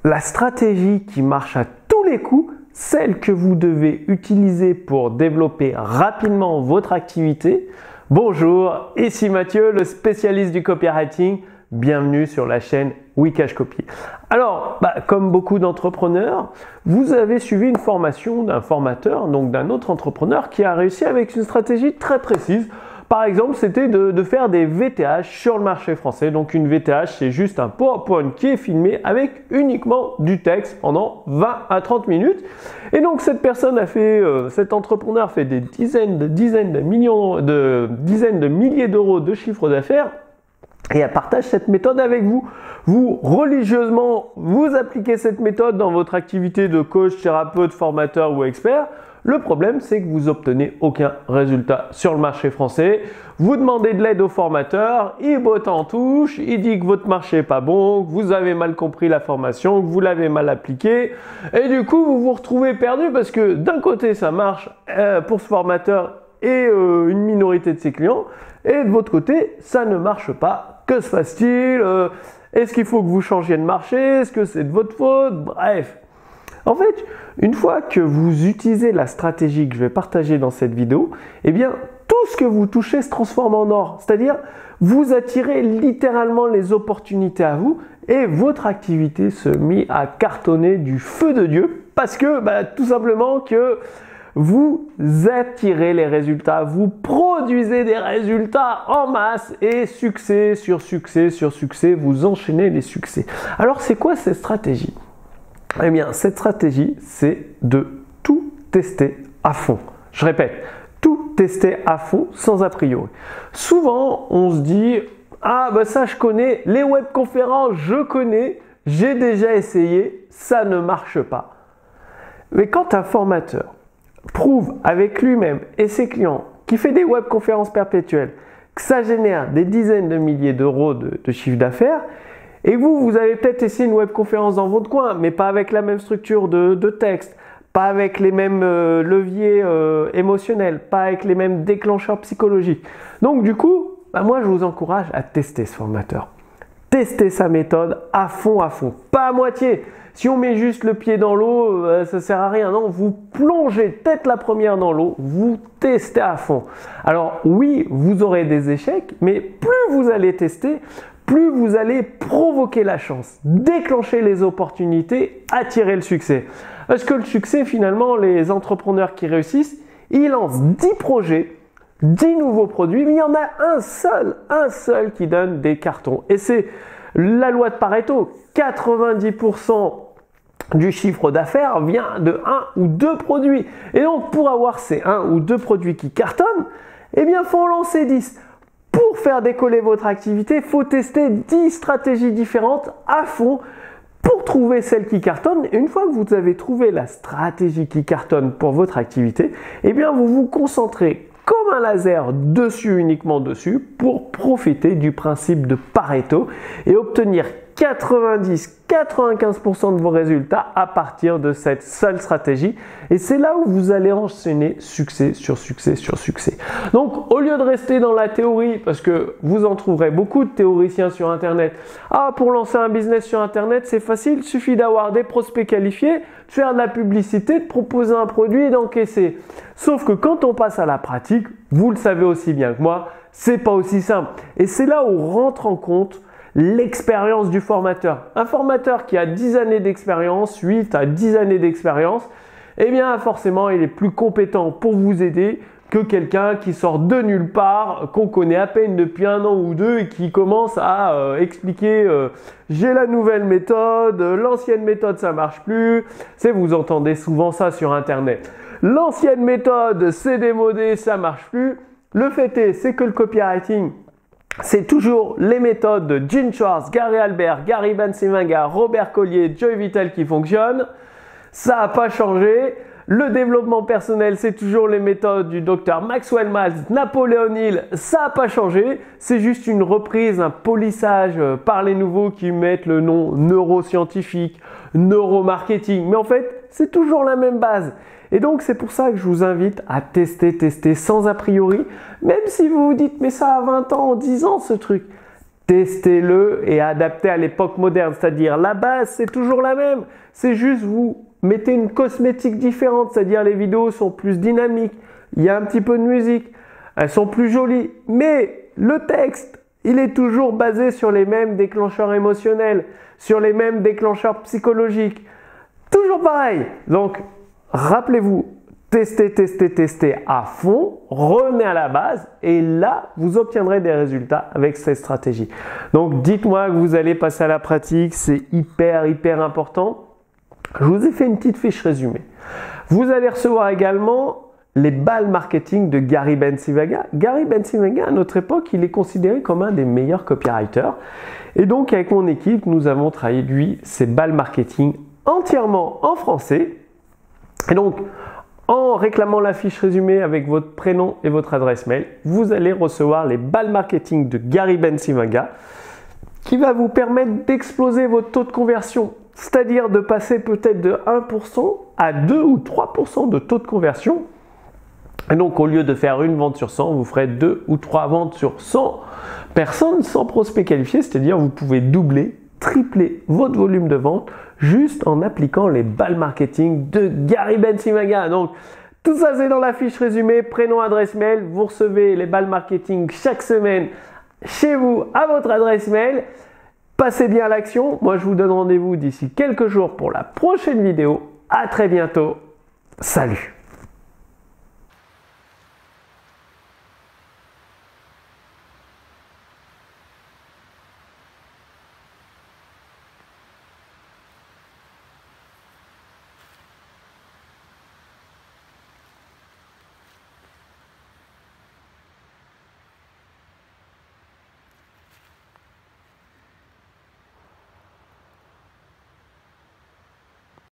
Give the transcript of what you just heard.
la stratégie qui marche à tous les coups, celle que vous devez utiliser pour développer rapidement votre activité. Bonjour, ici Mathieu, le spécialiste du copywriting. Bienvenue sur la chaîne Wikash Copy. Alors, comme beaucoup d'entrepreneurs, vous avez suivi une formation d'un formateur, donc d'un autre entrepreneur qui a réussi avec une stratégie très précise. Par exemple, c'était de faire des VTH sur le marché français. Donc une VTH, c'est juste un PowerPoint qui est filmé avec uniquement du texte pendant 20 à 30 minutes. Et donc cette personne a fait, cet entrepreneur a fait des dizaines de milliers d'euros de chiffre d'affaires. Et elle partage cette méthode avec vous. Vous, religieusement, vous appliquez cette méthode dans votre activité de coach, thérapeute, formateur ou expert. Le problème, c'est que vous obtenez aucun résultat sur le marché français. Vous demandez de l'aide au formateur, il botte en touche, il dit que votre marché n'est pas bon, que vous avez mal compris la formation, que vous l'avez mal appliquée. Et du coup, vous vous retrouvez perdu parce que d'un côté, ça marche pour ce formateur et une minorité de ses clients. Et de votre côté, ça ne marche pas. Que se passe-t-il? Est-ce qu'il faut que vous changiez de marché? Est-ce que c'est de votre faute? Bref. En fait, une fois que vous utilisez la stratégie que je vais partager dans cette vidéo, eh bien, tout ce que vous touchez se transforme en or. C'est-à-dire, vous attirez littéralement les opportunités à vous et votre activité se met à cartonner du feu de Dieu parce que, tout simplement que vous attirez les résultats, vous produisez des résultats en masse et succès sur succès sur succès, vous enchaînez les succès. Alors, c'est quoi cette stratégie? Eh bien, cette stratégie, c'est de tout tester à fond. Je répète, tout tester à fond sans a priori. Souvent, on se dit « Ah, ça je connais, les webconférences, je connais, j'ai déjà essayé, ça ne marche pas. » Mais quand un formateur prouve avec lui-même et ses clients qu'il fait des webconférences perpétuelles, que ça génère des dizaines de milliers d'euros de chiffre d'affaires, et vous avez peut-être essayé une webconférence dans votre coin, mais pas avec la même structure de texte, pas avec les mêmes leviers émotionnels, pas avec les mêmes déclencheurs psychologiques. Donc du coup, moi je vous encourage à tester ce formateur. Testez sa méthode à fond, pas à moitié. Si on met juste le pied dans l'eau, ça sert à rien. Non, vous plongez tête la première dans l'eau, vous testez à fond. Alors oui, vous aurez des échecs, mais plus vous allez tester, plus vous allez provoquer la chance, déclencher les opportunités, attirer le succès. Parce que le succès, finalement, les entrepreneurs qui réussissent, ils lancent 10 projets, 10 nouveaux produits, mais il y en a un seul qui donne des cartons. Et c'est la loi de Pareto, 90% du chiffre d'affaires vient de 1 ou 2 produits. Et donc, pour avoir ces 1 ou 2 produits qui cartonnent, eh bien, il faut en lancer 10. Pour faire décoller votre activité, il faut tester 10 stratégies différentes à fond pour trouver celle qui cartonne. Et une fois que vous avez trouvé la stratégie qui cartonne pour votre activité, eh bien, vous vous concentrez comme un laser dessus, uniquement dessus, pour profiter du principe de Pareto et obtenir 90-95% de vos résultats à partir de cette seule stratégie. Et c'est là où vous allez enchaîner succès sur succès sur succès. Donc, au lieu de rester dans la théorie, parce que vous en trouverez beaucoup de théoriciens sur Internet. Ah, pour lancer un business sur Internet, c'est facile, il suffit d'avoir des prospects qualifiés, de faire de la publicité, de proposer un produit et d'encaisser. Sauf que quand on passe à la pratique, vous le savez aussi bien que moi, c'est pas aussi simple. Et c'est là où rentre en compte l'expérience du formateur. Un formateur qui a 10 années d'expérience, 8 à 10 années d'expérience, eh bien forcément il est plus compétent pour vous aider que quelqu'un qui sort de nulle part, qu'on connaît à peine depuis 1 an ou 2 et qui commence à expliquer j'ai la nouvelle méthode, l'ancienne méthode ça marche plus. Vous entendez souvent ça sur Internet. L'ancienne méthode c'est démodé, ça marche plus. Le fait est, c'est que le copywriting, c'est toujours les méthodes de Gene Schwartz, Gary Albert, Gary Bencivenga, Robert Collier, Joy Vitale qui fonctionnent. Ça n'a pas changé. Le développement personnel, c'est toujours les méthodes du docteur Maxwell Maltz, Napoléon Hill. Ça n'a pas changé. C'est juste une reprise, un polissage par les nouveaux qui mettent le nom neuroscientifique, neuromarketing. Mais en fait, c'est toujours la même base. Et donc, c'est pour ça que je vous invite à tester sans a priori. Même si vous vous dites, mais ça a 20 ans, 10 ans ce truc. testez-le et adaptez à l'époque moderne. C'est-à-dire, la base, c'est toujours la même. C'est juste, vous mettez une cosmétique différente. C'est-à-dire, les vidéos sont plus dynamiques. Il y a un petit peu de musique. Elles sont plus jolies. Mais le texte, il est toujours basé sur les mêmes déclencheurs émotionnels, sur les mêmes déclencheurs psychologiques. Toujours pareil. Donc, rappelez-vous, testez à fond, revenez à la base et là, vous obtiendrez des résultats avec cette stratégie. Donc, dites-moi que vous allez passer à la pratique, c'est hyper important. Je vous ai fait une petite fiche résumée. Vous allez recevoir également les balles marketing de Gary Bencivenga. Gary Bencivenga, à notre époque, il est considéré comme un des meilleurs copywriters. Et donc, avec mon équipe, nous avons traduit ces balles marketing entièrement en français. Et donc, en réclamant la fiche résumée avec votre prénom et votre adresse mail, vous allez recevoir les balles marketing de Gary Bencivenga qui va vous permettre d'exploser votre taux de conversion, c'est-à-dire de passer peut-être de 1% à 2 ou 3% de taux de conversion. Et donc, au lieu de faire une vente sur 100, vous ferez 2 ou 3 ventes sur 100 personnes sans prospect qualifié, c'est-à-dire vous pouvez doubler, tripler votre volume de vente juste en appliquant les balles marketing de Gary Bencivenga. Donc, tout ça, c'est dans la fiche résumée, prénom, adresse mail. Vous recevez les balles marketing chaque semaine chez vous à votre adresse mail. Passez bien à l'action. Moi, je vous donne rendez-vous d'ici quelques jours pour la prochaine vidéo. À très bientôt. Salut!